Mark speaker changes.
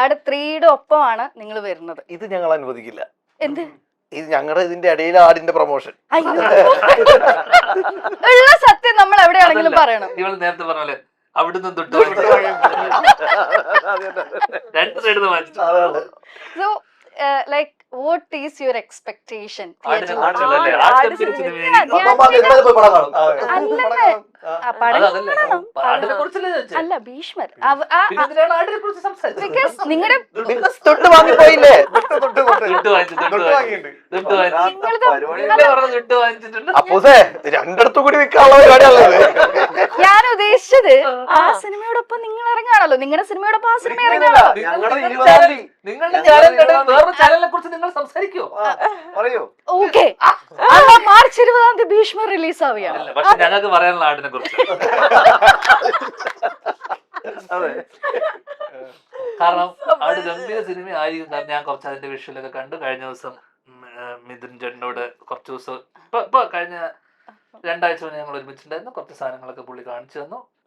Speaker 1: ആട് 3യുടെ ഒപ്പമാണ് നിങ്ങൾ വരുന്നത്.
Speaker 2: ഇത് ഞങ്ങൾ അനുവദിക്കില്ല.
Speaker 1: എന്ത്?
Speaker 2: ഇത് ഞങ്ങളുടെ ഇതിന്റെ ഇടയിൽ ആടിന്റെ പ്രൊമോഷൻ.
Speaker 1: ഉള്ള സത്യം നമ്മൾ എവിടെയാണെങ്കിലും പറയണം.
Speaker 3: ഇവള് നേരത്തെ പറഞ്ഞ അവിടുന്ന് തൊട്ട് രണ്ട് സൈഡ് വാങ്ങിച്ചു.
Speaker 1: So like what is your expectation? അല്ല ഭീഷ്മർ നിങ്ങളുടെ
Speaker 2: തൊട്ട് വാങ്ങിപ്പോയില്ലേ? അപ്പൂസേ രണ്ടിടത്തും കൂടി വിൽക്കാനുള്ള പരിപാടിയാണുള്ളത്.
Speaker 1: ഞാൻ ഉദ്ദേശിച്ചത് ആ സിനിമയോടൊപ്പം നിങ്ങൾ ഇറങ്ങാണല്ലോ, നിങ്ങളുടെ സിനിമയോടൊപ്പം ആ സിനിമ ഇറങ്ങാണല്ലോ.
Speaker 3: നിങ്ങളുടെ വേറൊരു ചാനലിനെ കുറിച്ച് നിങ്ങൾ സംസാരിക്കോ?
Speaker 2: പറയൂ.
Speaker 1: ഓക്കെ, മാർച്ച് 20 ഭീഷ്മർ റിലീസ് ആവുകയാണ്.
Speaker 3: പക്ഷെ ഞങ്ങൾക്ക് പറയാനുള്ള ആടിനെ കുറിച്ച്. കാരണം ആട് ഗംഭീര സിനിമ ആയിരിക്കും. കാരണം ഞാൻ കുറച്ച് അതിന്റെ വിഷ്വലൊക്കെ കണ്ടു. കഴിഞ്ഞ ദിവസം മിഥുൻ ചേട്ടനോട് കുറച്ച് ദിവസം ഇപ്പൊ കഴിഞ്ഞ 2 ആഴ്ച മുന്നേ ഞങ്ങൾ ഒരുമിച്ചിട്ടുണ്ടായിരുന്നു. കുറച്ച് സാധനങ്ങളൊക്കെ പുള്ളി കാണിച്ചു തന്നു.